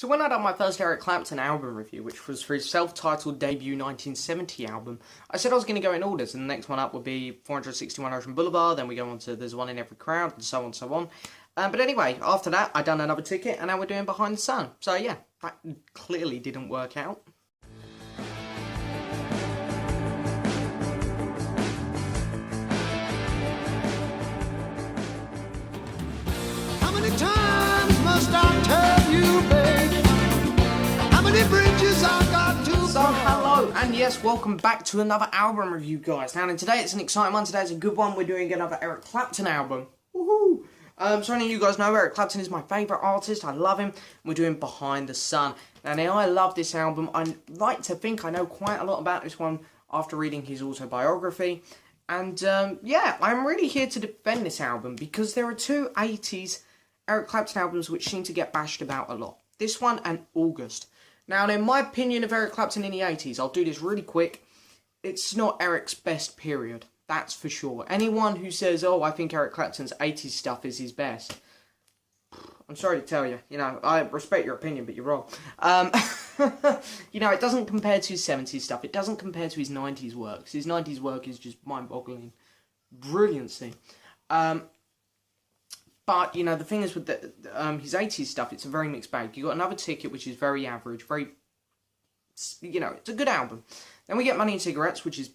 So when I done my first Eric Clapton album review, which was for his self-titled debut 1970 album, I said I was going to go in orders, and the next one up would be 461 Ocean Boulevard, then we go on to There's One in Every Crowd, and so on, so on. But anyway, after that, I done another ticket, and now we're doing Behind the Sun. So yeah, that clearly didn't work out. How many times must I tell you, babe? How many bridges I got to So hello, and yes, welcome back to another album review, guys. Now, and today it's an exciting one. Today's a good one. We're doing another Eric Clapton album. Woohoo! So any of you guys know Eric Clapton is my favourite artist. I love him. We're doing Behind the Sun. Now, I love this album. I like to think I know quite a lot about this one after reading his autobiography. And yeah, I'm really here to defend this album because there are two 80s Eric Clapton albums which seem to get bashed about a lot. This one and August. Now, in my opinion of Eric Clapton in the 80s, I'll do this really quick. It's not Eric's best period. That's for sure. Anyone who says, oh, I think Eric Clapton's 80s stuff is his best, I'm sorry to tell you. You know, I respect your opinion, but you're wrong. You know, it doesn't compare to his 70s stuff. It doesn't compare to his 90s work. His 90s work is just mind-boggling brilliancy. But, you know, the thing is with his 80s stuff, it's a very mixed bag. You got Another Ticket, which is very average, very, you know, it's a good album. Then we get Money and Cigarettes, which is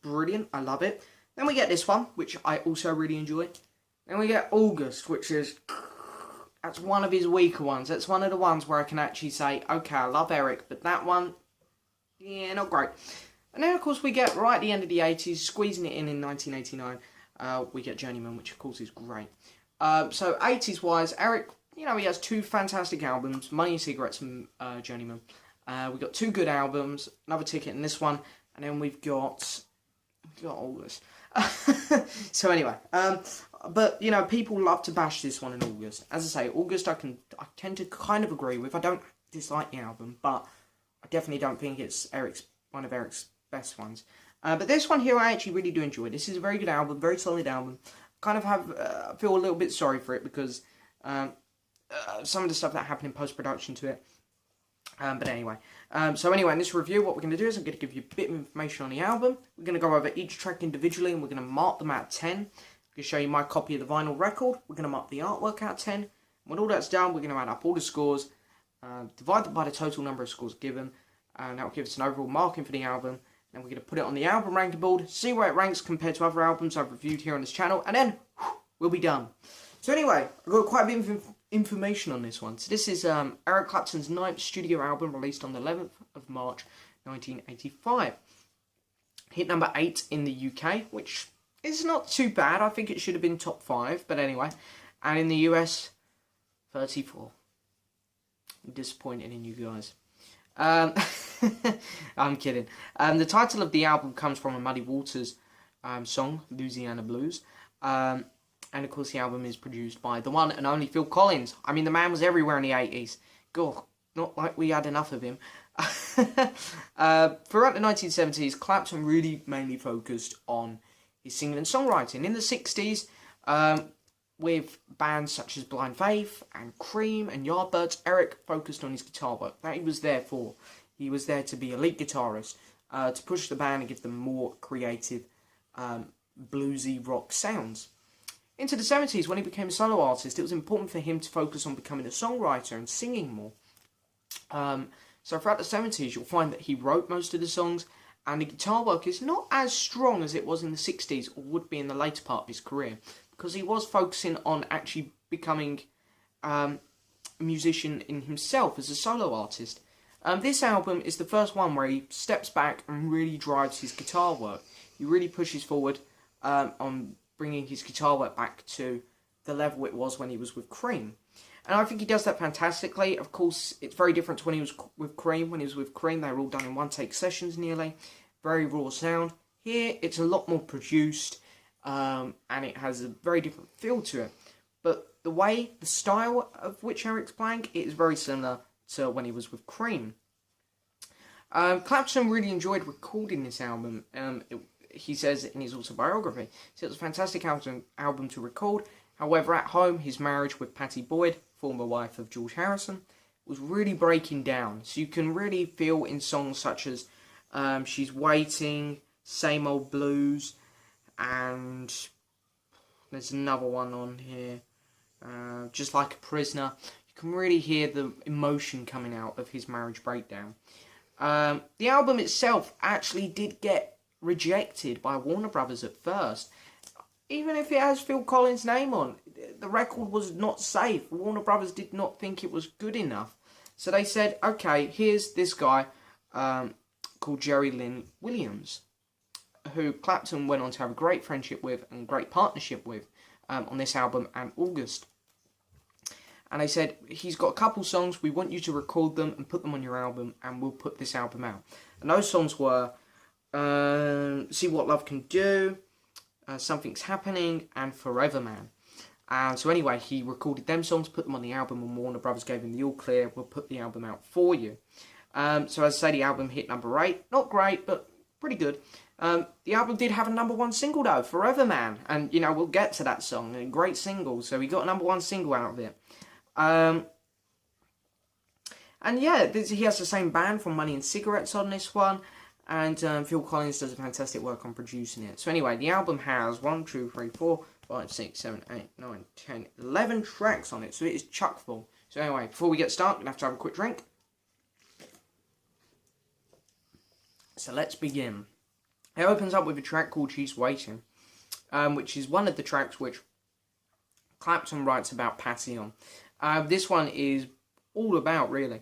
brilliant. I love it. Then we get this one, which I also really enjoy. Then we get August, which is, that's one of his weaker ones. That's one of the ones where I can actually say, okay, I love Eric, but that one, yeah, not great. And then, of course, we get right at the end of the 80s, squeezing it in 1989, we get Journeyman, which, of course, is great. So 80s-wise, Eric, you know, he has two fantastic albums, Money and Cigarettes and Journeyman. We've got two good albums, Another Ticket and this one, and then we've got August. So anyway, but, you know, people love to bash this one in August. As I say, August I tend to kind of agree with. I don't dislike the album, but I definitely don't think it's one of Eric's best ones. But this one here I actually really do enjoy. This is a very good album, very solid album. Kind of feel a little bit sorry for it because some of the stuff that happened in post-production to it. But anyway, so anyway, in this review, what we're going to do is I'm going to give you a bit of information on the album. We're going to go over each track individually and we're going to mark them out of 10. I'm going to show you my copy of the vinyl record. We're going to mark the artwork out of 10. And when all that's done, we're going to add up all the scores, divide them by the total number of scores given, and that will give us an overall marking for the album. Then we're going to put it on the album ranking board, see where it ranks compared to other albums I've reviewed here on this channel, and then we'll be done. So anyway, I've got quite a bit of information on this one. So this is Eric Clapton's 9th studio album released on the 11th of March 1985. Hit number 8 in the UK, which is not too bad. I think it should have been top 5, but anyway. And in the US, 34. I'm disappointed in you guys. I'm kidding. The title of the album comes from a Muddy Waters song, Louisiana Blues. And of course the album is produced by the one and only Phil Collins. I mean, the man was everywhere in the 80s. God, not like we had enough of him. Throughout the 1970s, Clapton really mainly focused on his singing and songwriting. In the 60s, with bands such as Blind Faith and Cream and Yardbirds, Eric focused on his guitar work. That he was there for. He was there to be a lead guitarist, to push the band and give them more creative, bluesy rock sounds. Into the 70s, when he became a solo artist, it was important for him to focus on becoming a songwriter and singing more. So throughout the 70s, you'll find that he wrote most of the songs, and the guitar work is not as strong as it was in the 60s or would be in the later part of his career, because he was focusing on actually becoming a musician in himself as a solo artist. This album is the first one where he steps back and really drives his guitar work. He really pushes forward on bringing his guitar work back to the level it was when he was with Cream. And I think he does that fantastically. Of course, it's very different to when he was with Cream. When he was with Cream, they were all done in one-take sessions nearly. Very raw sound. Here, it's a lot more produced, and it has a very different feel to it. But the style of which Eric's playing, it is very similar to when he was with Cream. Clapton really enjoyed recording this album. He says in his autobiography, so it was a fantastic album to record. However, at home, his marriage with Pattie Boyd, former wife of George Harrison, was really breaking down. So you can really feel in songs such as She's Waiting, Same Old Blues, and there's another one on here, Just Like a Prisoner. You can really hear the emotion coming out of his marriage breakdown. The album itself actually did get rejected by Warner Brothers at first. Even if it has Phil Collins' name on, the record was not safe. Warner Brothers did not think it was good enough. So they said, okay, here's this guy called Jerry Lynn Williams, who Clapton went on to have a great friendship with and great partnership with on this album and August. And they said, he's got a couple songs, we want you to record them and put them on your album, and we'll put this album out. And those songs were See What Love Can Do, Something's Happening, and Forever Man. And so anyway, he recorded them songs, put them on the album, and Warner Brothers gave him the all clear, we'll put the album out for you. So as I say, the album hit number 8. Not great, but pretty good. The album did have a number 1 single though, Forever Man. And, you know, we'll get to that song. A great single. So he got a number 1 single out of it. And yeah, he has the same band from Money and Cigarettes on this one. And Phil Collins does a fantastic work on producing it. So anyway, the album has 1, 2, 3, 4, 5, 6, 7, 8, 9, 10, 11 tracks on it. So it is chock full. So anyway, before we get started, I'm going to have a quick drink. So let's begin. It opens up with a track called She's Waiting, which is one of the tracks which Clapton writes about Patty on. This one is all about, really,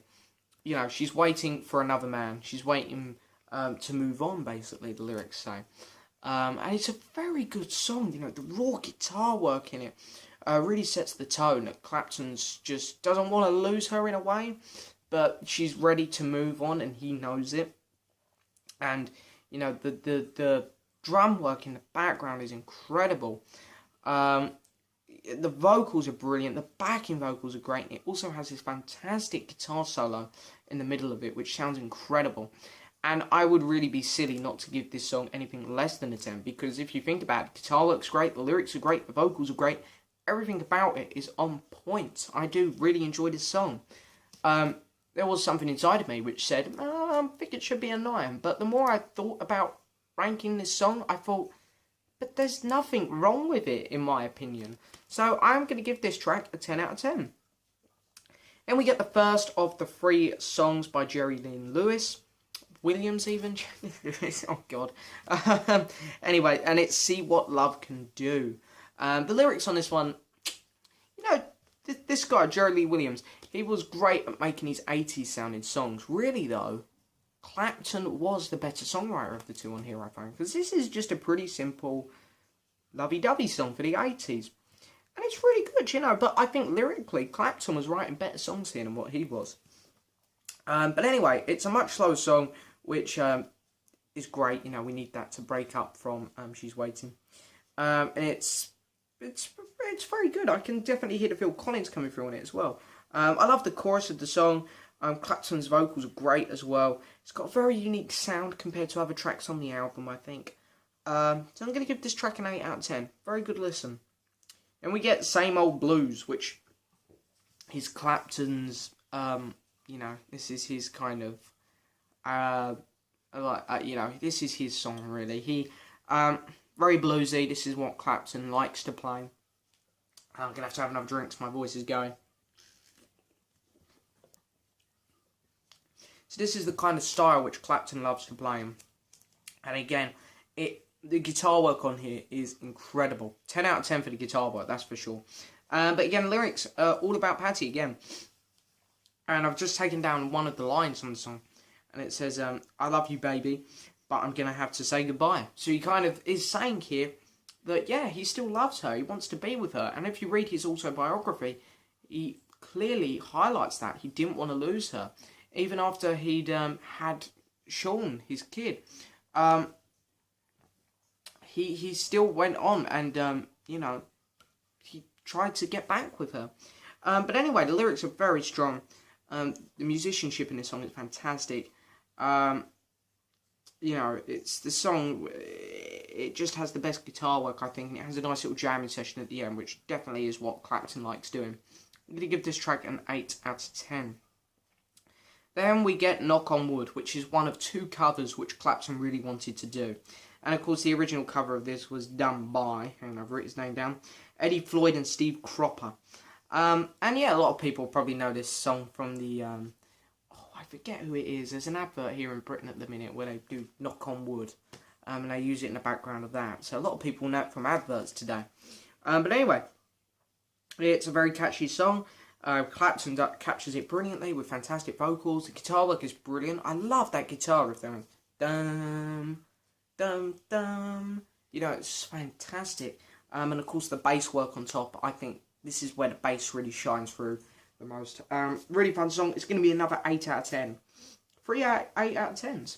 you know, she's waiting for another man. She's waiting to move on, basically, the lyrics say. And it's a very good song, you know, the raw guitar work in it really sets the tone. Clapton's just doesn't want to lose her in a way, but she's ready to move on, and he knows it. And, you know, the drum work in the background is incredible. The vocals are brilliant. The backing vocals are great. It also has this fantastic guitar solo in the middle of it, which sounds incredible. And I would really be silly not to give this song anything less than a 10, because if you think about it, the guitar work's great, the lyrics are great, the vocals are great, everything about it is on point. I do really enjoy this song. There was something inside of me which said, I think it should be a 9, but the more I thought about ranking this song, I thought, but there's nothing wrong with it, in my opinion. So I'm going to give this track a 10 out of 10. Then we get the first of the 3 songs by Jerry Lynn Williams even. Oh God. Anyway, and it's See What Love Can Do. The lyrics on this one, you know, this guy, Jerry Lee Williams, he was great at making his 80s sounding songs. Really though, Clapton was the better songwriter of the two on here, I find. Because this is just a pretty simple, lovey-dovey song for the 80s. And it's really good, you know. But I think lyrically, Clapton was writing better songs here than what he was. But anyway, it's a much slower song, which is great. You know, we need that to break up from She's Waiting. And it's very good. I can definitely hear the Phil Collins coming through on it as well. I love the chorus of the song. Clapton's vocals are great as well. It's got a very unique sound compared to other tracks on the album, I think. So I'm going to give this track an 8 out of 10. Very good listen. And we get Same Old Blues, which is Clapton's, you know, this is his kind of, you know, this is his song, really. He, very bluesy. This is what Clapton likes to play. I'm going to have another drink because my voice is going. So this is the kind of style which Clapton loves to play in. And again, the guitar work on here is incredible. 10 out of 10 for the guitar work, that's for sure. But again, lyrics are all about Patty again. And I've just taken down one of the lines on the song. And it says, I love you, baby, but I'm going to have to say goodbye. So he kind of is saying here that, yeah, he still loves her. He wants to be with her. And if you read his autobiography, he clearly highlights that. He didn't want to lose her. Even after he'd had Sean, his kid. He still went on and, you know, he tried to get back with her. But anyway, the lyrics are very strong. The musicianship in this song is fantastic. You know, it's the song, it just has the best guitar work, I think. And it has a nice little jamming session at the end, which definitely is what Clapton likes doing. I'm going to give this track an 8 out of 10. Then we get Knock on Wood, which is one of 2 covers which Clapton really wanted to do. And of course the original cover of this was done by, hang on, I've written his name down, Eddie Floyd and Steve Cropper. And yeah, a lot of people probably know this song from the, I forget who it is. There's an advert here in Britain at the minute where they do Knock on Wood. And they use it in the background of that. So a lot of people know it from adverts today. But anyway, it's a very catchy song. Clapton captures it brilliantly with fantastic vocals. The guitar work is brilliant. I love that guitar riff there. Dum, dum, dum. You know, it's fantastic. And of course the bass work on top. I think this is where the bass really shines through the most. Really fun song. It's going to be another 8 out of 10. 8 out of 10s.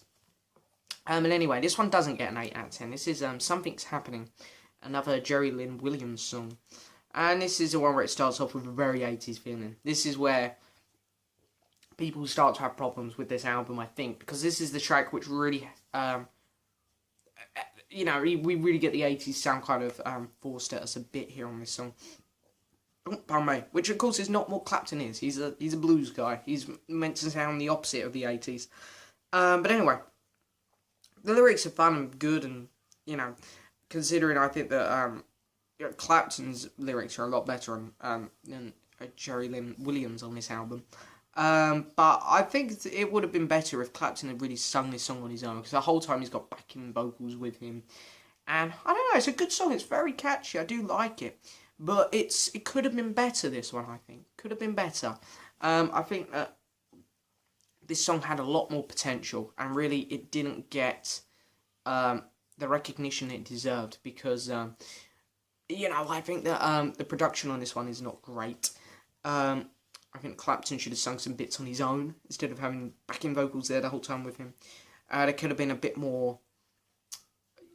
And anyway, this one doesn't get an 8 out of 10. This is Something's Happening. Another Jerry Lynn Williams song. And this is the one where it starts off with a very 80s feeling. This is where people start to have problems with this album, I think. Because this is the track which really, you know, we really get the 80s sound kind of forced at us a bit here on this song. Pardon me. Which, of course, is not what Clapton is. He's a blues guy. He's meant to sound the opposite of the 80s. But anyway, the lyrics are fun and good, and, you know, considering I think that Clapton's lyrics are a lot better than Jerry Lynn Williams on this album. But I think it would have been better if Clapton had really sung this song on his own, because the whole time he's got backing vocals with him. And, I don't know, it's a good song. It's very catchy. I do like it. But it could have been better, this one, I think. Could have been better. I think that this song had a lot more potential, and really it didn't get the recognition it deserved, because, you know, I think that the production on this one is not great. I think Clapton should have sung some bits on his own, instead of having backing vocals there the whole time with him. There could have been a bit more,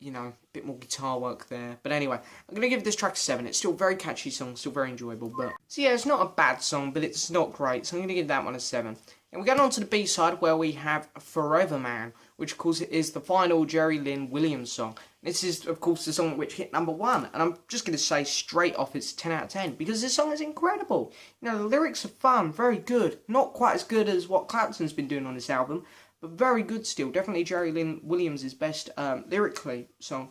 you know, a bit more guitar work there. But anyway, I'm going to give this track a 7. It's still a very catchy song, still very enjoyable. But so yeah, it's not a bad song, but it's not great. So I'm going to give that one a 7. And we're going on to the B-side, where we have Forever Man, which of course is the final Jerry Lynn Williams song. This is, of course, the song which hit #1. And I'm just going to say straight off it's 10 out of 10, because this song is incredible. You know, the lyrics are fun, very good. Not quite as good as what Clapton's been doing on this album, but very good still. Definitely Jerry Lynn Williams' best lyrically song.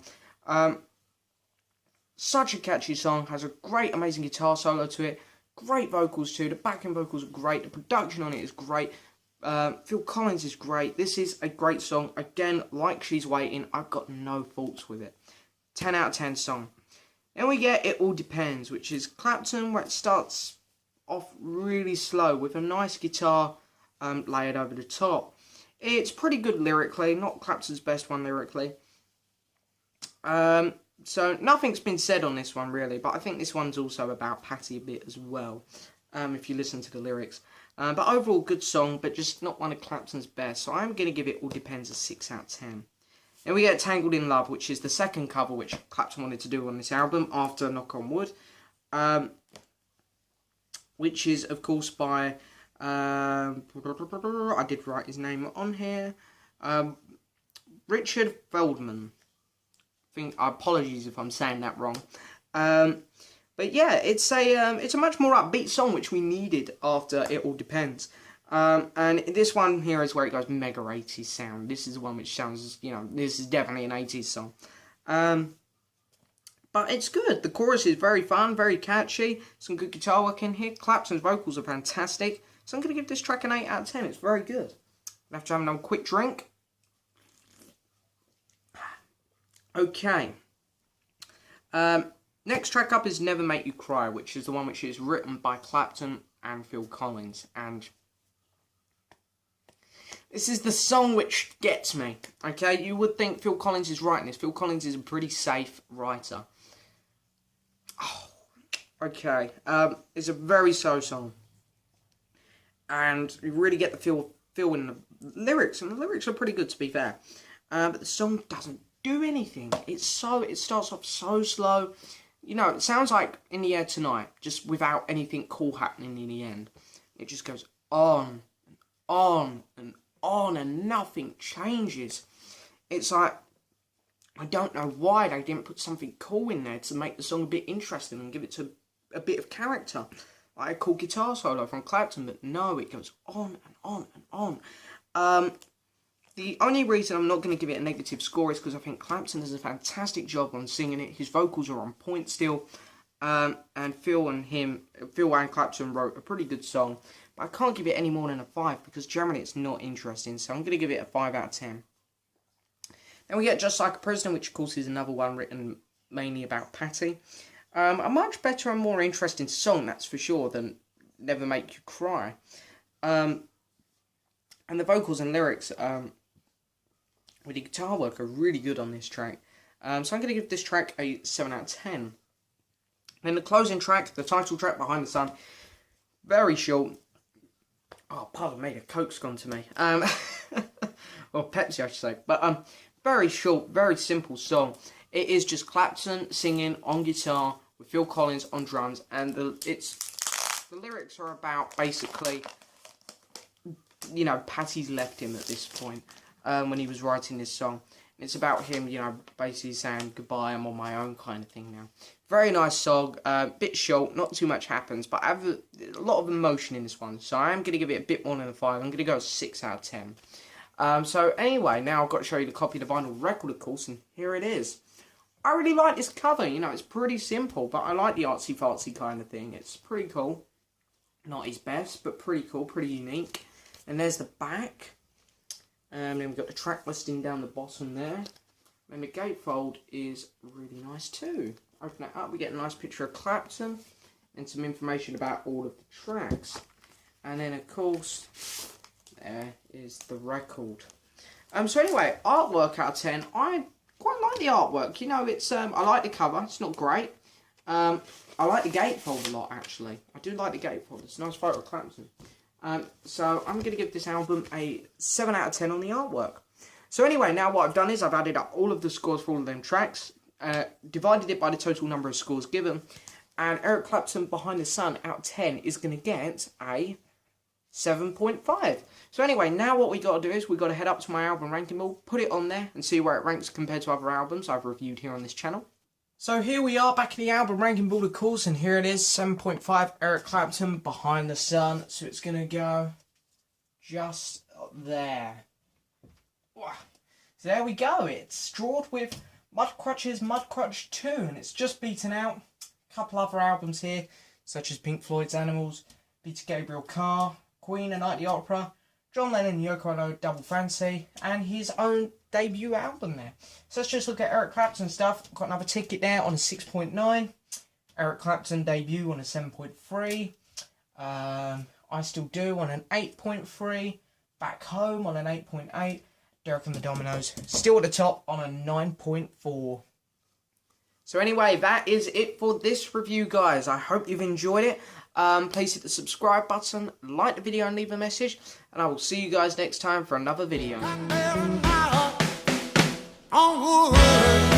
Such a catchy song. Has a great, amazing guitar solo to it. Great vocals too. The backing vocals are great. The production on it is great. Phil Collins is great. This is a great song. Again, like She's Waiting, I've got no faults with it. 10 out of 10 song. Then we get It All Depends, which is Clapton, where it starts off really slow with a nice guitar layered over the top. It's pretty good lyrically, not Clapton's best one lyrically. So nothing's been said on this one really, but I think this one's also about Patty a bit as well, if you listen to the lyrics. But overall, good song, but just not one of Clapton's best. So I'm going to give It All Depends a 6 out of 10. Then we get Tangled in Love, which is the second cover which Clapton wanted to do on this album after Knock on Wood. Which is, of course, by... I did write his name on here. Richard Feldman. Apologies if I'm saying that wrong. But yeah, it's a much more upbeat song which we needed after It All Depends. And this one here is where it goes mega 80s sound. This is the one which sounds, you know, this is definitely an 80s song. But it's good. The chorus is very fun, very catchy. Some good guitar work in here. Clapton's vocals are fantastic. So I'm going to give this track an 8 out of 10. It's very good. I have to have another quick drink. Okay. Next track up is Never Make You Cry, which is the one which is written by Clapton and Phil Collins. And this is the song which gets me. Okay, you would think Phil Collins is writing this. Phil Collins is a pretty safe writer. Oh, okay. It's a very slow song. And you really get the feel in the lyrics. And the lyrics are pretty good, to be fair. But the song doesn't do anything. It starts off so slow. You know, it sounds like In the Air Tonight, just without anything cool happening in the end. It just goes on and on and on, and nothing changes. It's like, I don't know why they didn't put something cool in there to make the song a bit interesting and give it a bit of character. like a cool guitar solo from Clapton, but no, it goes on and on and on. The only reason I'm not going to give it a negative score is because I think Clapton does a fantastic job on singing it. His vocals are on point still, and Phil and Clapton wrote a pretty good song, but I can't give it any more than a 5 because generally it's not interesting, so I'm going to give it a 5 out of 10. Then we get Just Like a Prisoner, which of course is another one written mainly about Patty. A much better and more interesting song, that's for sure, than Never Make You Cry. And the vocals and lyrics with the guitar work are really good on this track. So I'm going to give this track a 7 out of 10. Then the closing track, the title track, Behind the Sun, very short. Oh, pardon me, the Coke's gone to me. Or Pepsi, I should say. But very short, very simple song. It is just Clapton singing on guitar with Phil Collins on drums, and the lyrics are about basically, you know, Patty's left him at this point when he was writing this song. It's about him, you know, basically saying goodbye, I'm on my own kind of thing now. Very nice song, bit short, not too much happens, but I have a lot of emotion in this one, so I am going to give it a bit more than a 5. I'm going to go 6 out of 10. So anyway, now I've got to show you the copy of the vinyl record, of course, and here it is. I really like this cover, you know, it's pretty simple, but I like the artsy-fartsy kind of thing. It's pretty cool. Not his best, but pretty cool, pretty unique. And there's the back. And then we've got the track listing down the bottom there. And the gatefold is really nice too. Open it up, we get a nice picture of Clapton and some information about all of the tracks. And then, of course, there is the record. So anyway, artwork out of 10. I quite like the artwork. You know, it's I like the cover. It's not great. I like the gatefold a lot, actually. I do like the gatefold. It's a nice photo of Clapton. So I'm going to give this album a 7 out of 10 on the artwork. So anyway, now what I've done is I've added up all of the scores for all of them tracks, divided it by the total number of scores given, and Eric Clapton Behind the Sun out of 10 is going to get a 7.5. So anyway, now what we got to do is we got to head up to my album ranking board, put it on there and see where it ranks compared to other albums I've reviewed here on this channel. So here we are back in the album ranking board, of course, and here it is, 7.5 Eric Clapton Behind the Sun. So it's going to go just there. So there we go. It's drawed with Mudcrutch's Mudcrutch 2, and it's just beaten out a couple other albums here, such as Pink Floyd's Animals, Peter Gabriel Car, Queen A Night at the Opera, John Lennon Yoko Ono Double Fancy, and his own debut album there. So let's just look at Eric Clapton stuff. Got another ticket there on a 6.9. Eric Clapton debut on a 7.3. I Still Do on an 8.3. Back Home on an 8.8. Derek and the Dominoes still at the top on a 9.4. So anyway, that is it for this review, guys. I hope you've enjoyed it. Please hit the subscribe button, like the video and leave a message, and I will see you guys next time for another video. On wood.